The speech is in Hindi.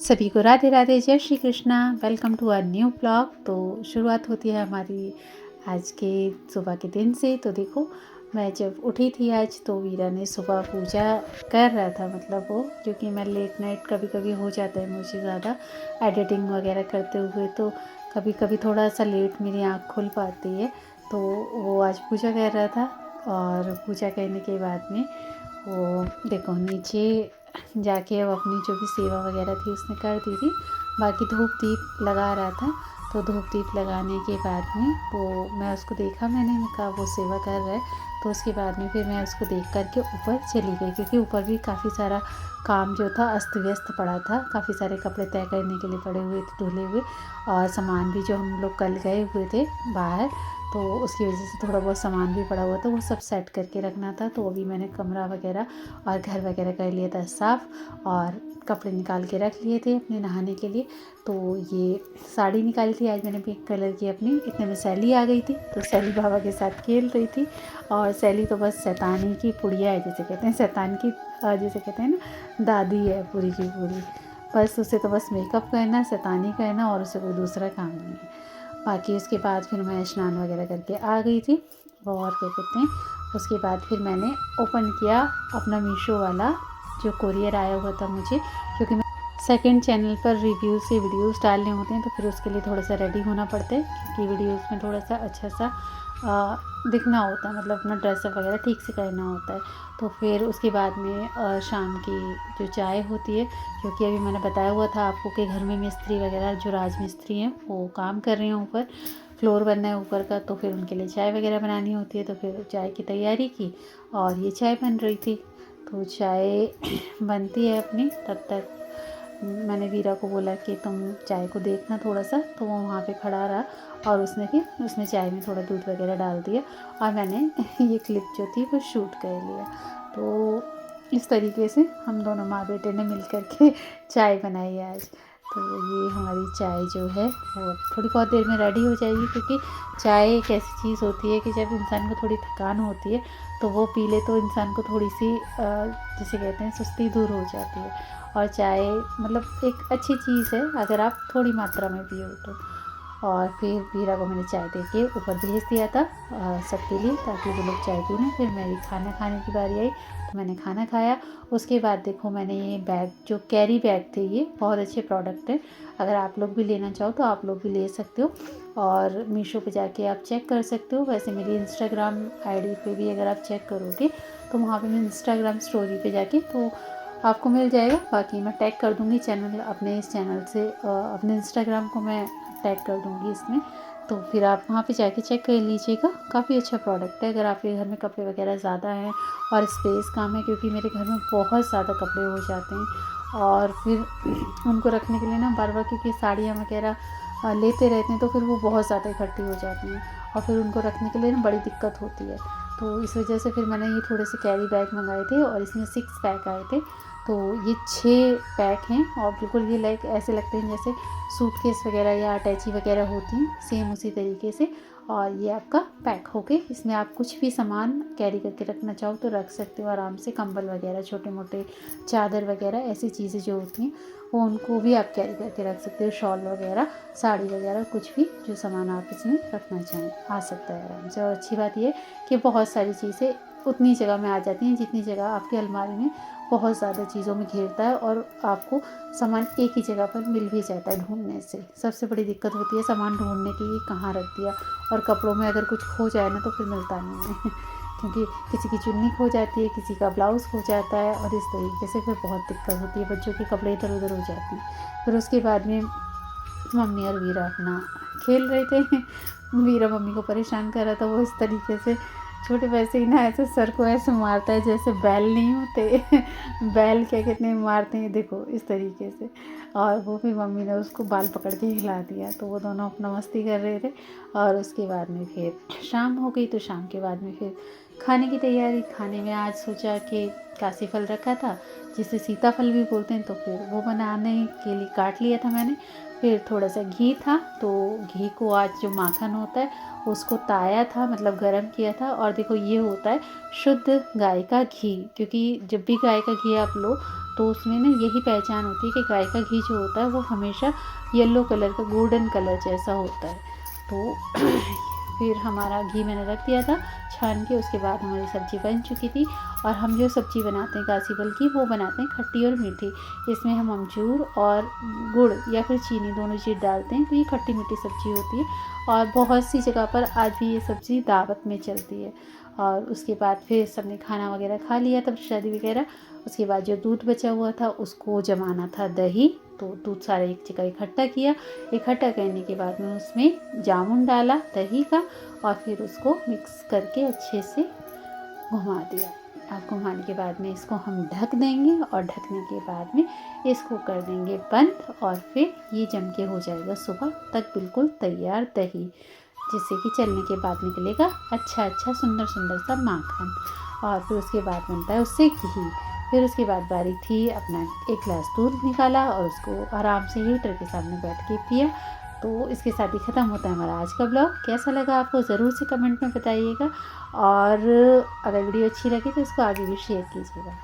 सभी को राधे राधे, जय Shri Krishna. Welcome to our new blog. तो शुरुआत होती है हमारी आज के सुबह के दिन से। तो देखो, मैं जब उठी थी आज तो वीरा ने सुबह पूजा कर रहा था, मतलब वो, क्योंकि मैं लेट नाइट कभी कभी हो जाता है मुझे ज़्यादा एडिटिंग वगैरह करते हुए, तो कभी कभी थोड़ा सा लेट मेरी आँख खुल पाती है। तो वो आज पूजा कर रहा था और पूजा करने के बाद में वो देखो नीचे जाके अब अपनी जो भी सेवा वगैरह थी उसने कर दी थी। बाकी धूप दीप लगा रहा था, तो धूप दीप लगाने के बाद में वो मैं उसको देखा, मैंने कहा वो सेवा कर रहा है। तो उसके बाद में फिर मैं उसको देख कर के ऊपर चली गई, क्योंकि ऊपर भी काफ़ी सारा काम जो था अस्त व्यस्त पड़ा था। काफ़ी सारे कपड़े तय करने के लिए पड़े हुए थे धुले हुए, और सामान भी जो हम लोग कल गए हुए थे बाहर, तो उसकी वजह से थोड़ा बहुत सामान भी पड़ा हुआ था, वो सब सेट करके रखना था। तो अभी मैंने कमरा वगैरह और घर वगैरह कर लिया था साफ़, और कपड़े निकाल के रख लिए थे अपने नहाने के लिए। तो ये साड़ी निकाली थी आज मैंने पिंक कलर की अपनी। इतने में सैली आ गई थी, तो सैली बाबा के साथ खेल रही थी। और सैली तो बस शैतानी की पुड़िया है, जैसे कहते हैं शैतान की, जैसे कहते हैं ना, दादी है पूरी की पूरी। बस उसे तो बस मेकअप करना, शैतानी करना, और उसे कोई दूसरा काम नहीं है। बाकी उसके बाद फिर मैं स्नान वगैरह करके आ गई थी। और क्या कहते हैं, उसके बाद फिर मैंने ओपन किया अपना मीशो वाला जो कोरियर आया हुआ था मुझे, क्योंकि मैं सेकंड चैनल पर रिव्यू से वीडियोस डालने होते हैं, तो फिर उसके लिए थोड़ा सा रेडी होना पड़ता है, क्योंकि वीडियोस में थोड़ा सा अच्छा सा दिखना होता है, मतलब अपना ड्रेसअप वगैरह ठीक से करना होता है। तो फिर उसके बाद में शाम की जो चाय होती है, क्योंकि अभी मैंने बताया हुआ था आपको कि घर में मिस्त्री वगैरह जो राजमिस्त्री हैं वो काम कर रहे हैं, ऊपर फ्लोर बनना है ऊपर का, तो फिर उनके लिए चाय वगैरह बनानी होती है। तो फिर चाय की तैयारी की, और ये चाय बन रही थी। तो चाय बनती है अपनी, तब तक मैंने वीरा को बोला कि तुम चाय को देखना थोड़ा सा, तो वो वहाँ पे खड़ा रहा, और उसने फिर उसमें चाय में थोड़ा दूध वगैरह डाल दिया, और मैंने ये क्लिप जो थी वो शूट कर लिया। तो इस तरीके से हम दोनों माँ बेटे ने मिल कर के चाय बनाई आज। तो ये हमारी चाय जो है वो थोड़ी बहुत देर में रेडी हो जाएगी, क्योंकि चाय एक ऐसी चीज़ होती है कि जब इंसान को थोड़ी थकान होती है तो वो पी ले तो इंसान को थोड़ी सी जिसे कहते हैं सुस्ती दूर हो जाती है। और चाय मतलब एक अच्छी चीज़ है अगर आप थोड़ी मात्रा में पियो तो। और फिर वीरा को मैंने चाय दे के ऊपर भेज दिया था सबके लिए, ताकि वो लोग चाय पी लें। फिर मेरी खाना खाने की बारी आई, तो मैंने खाना खाया। उसके बाद देखो, मैंने ये बैग, जो कैरी बैग थे, ये बहुत अच्छे प्रोडक्ट है। अगर आप लोग भी लेना चाहो तो आप लोग भी ले सकते हो, और मीशो पे जाके आप चेक कर सकते हो। वैसे मेरी इंस्टाग्राम आईडी पे भी अगर आप चेक करोगे तो वहाँ पे मैं इंस्टाग्राम स्टोरी पे जाके तो आपको मिल जाएगा। बाकी मैं टैग कर दूँगी चैनल, अपने इस चैनल से अपने इंस्टाग्राम को मैं टैग कर दूँगी इसमें, तो फिर आप वहाँ पे जाके चेक कर लीजिएगा। काफ़ी अच्छा प्रोडक्ट है अगर आपके घर में कपड़े वगैरह ज़्यादा हैं और स्पेस कम है, क्योंकि मेरे घर में बहुत ज़्यादा कपड़े हो जाते हैं, और फिर उनको रखने के लिए ना बार बार, क्योंकि साड़ियाँ वगैरह लेते रहते हैं, तो फिर वो बहुत ज़्यादा इकट्ठी हो जाती हैं, और फिर उनको रखने के लिए ना बड़ी दिक्कत होती है। तो इस वजह से फिर मैंने ये थोड़े से कैरी बैग मंगाए थे, और इसमें 6 पैक आए थे। तो ये 6 पैक हैं, और बिल्कुल ये लाइक ऐसे लगते हैं जैसे सूटकेस वगैरह या अटैची वगैरह होती हैं, सेम उसी तरीके से। और ये आपका पैक हो के, इसमें आप कुछ भी सामान कैरी करके रखना चाहो तो रख सकते हो आराम से। कंबल वगैरह, छोटे मोटे चादर वगैरह, ऐसी चीज़ें जो होती हैं वो उनको भी आप कैरी करके रख सकते हो। शॉल वगैरह, साड़ी वगैरह, कुछ भी जो सामान आप इसमें रखना चाहें आ सकता है आराम से। और अच्छी बात ये कि बहुत सारी चीज़ें उतनी जगह में आ जाती हैं जितनी जगह आपकी अलमारी में बहुत ज़्यादा चीज़ों में घेरता है, और आपको सामान एक ही जगह पर मिल भी जाता है ढूंढने से। सबसे बड़ी दिक्कत होती है सामान ढूंढने की, कहाँ रख दिया। और कपड़ों में अगर कुछ खो जाए ना तो फिर मिलता नहीं है क्योंकि किसी की चुन्नी खो जाती है, किसी का ब्लाउज़ खो जाता है, और इस तरीके से फिर बहुत दिक्कत होती है। बच्चों के कपड़े इधर उधर हो जाते हैं। फिर उसके बाद में मम्मी और वीरा अपना खेल रहे थे वीरा मम्मी को परेशान कर रहा था। वो इस तरीके से छोटे वैसे ही ना ऐसे सर को ऐसे मारता है जैसे बैल नहीं होते बैल क्या कहते हैं, मारते हैं, देखो इस तरीके से। और वो भी मम्मी ने उसको बाल पकड़ के हिला दिया, तो वो दोनों अपना मस्ती कर रहे थे। और उसके बाद में फिर शाम हो गई, तो शाम के बाद में फिर खाने की तैयारी। खाने में आज सोचा कि काशी फल रखा था, जिसे सीताफल भी बोलते हैं, तो फिर वो बनाने के लिए काट लिया था मैंने। फिर थोड़ा सा घी था, तो घी को आज जो माखन होता है उसको ताया था, मतलब गरम किया था। और देखो ये होता है शुद्ध गाय का घी, क्योंकि जब भी गाय का घी आप लो तो उसमें ना यही पहचान होती है कि गाय का घी जो होता है वो हमेशा येलो कलर का, गोल्डन कलर जैसा होता है। तो फिर हमारा घी मैंने रख दिया था छान के। उसके बाद हमारी सब्ज़ी बन चुकी थी। और हम जो सब्ज़ी बनाते हैं कासीवल की, वो बनाते हैं खट्टी और मीठी। इसमें हम अमचूर और गुड़ या फिर चीनी दोनों चीज़ डालते हैं, तो ये खट्टी मीठी सब्ज़ी होती है। और बहुत सी जगह पर आज भी ये सब्ज़ी दावत में चलती है। और उसके बाद फिर सबने खाना वगैरह खा लिया था, प्रसादी वगैरह। उसके बाद जो दूध बचा हुआ था उसको जमाना था दही, तो दूध सारा एक जगह इकट्ठा किया। इकट्ठा करने के बाद में उसमें जामुन डाला दही का, और फिर उसको मिक्स करके अच्छे से घुमा दिया। अब घुमाने के बाद में इसको हम ढक देंगे, और ढकने के बाद में इसको कर देंगे बंद। और फिर ये जम के हो जाएगा सुबह तक बिल्कुल तैयार दही, जिससे कि चलने के बाद निकलेगा अच्छा अच्छा सुंदर सुंदर सा माखन। और फिर उसके बाद बनता है उससे घी। फिर उसके बाद बारी थी अपना एक गिलास दूध निकाला और उसको आराम से हीटर के सामने बैठ के पिया। तो इसके साथ ही ख़त्म होता है हमारा आज का ब्लॉग। कैसा लगा आपको ज़रूर से कमेंट में बताइएगा, और अगर वीडियो अच्छी लगी तो इसको आगे भी शेयर कीजिएगा।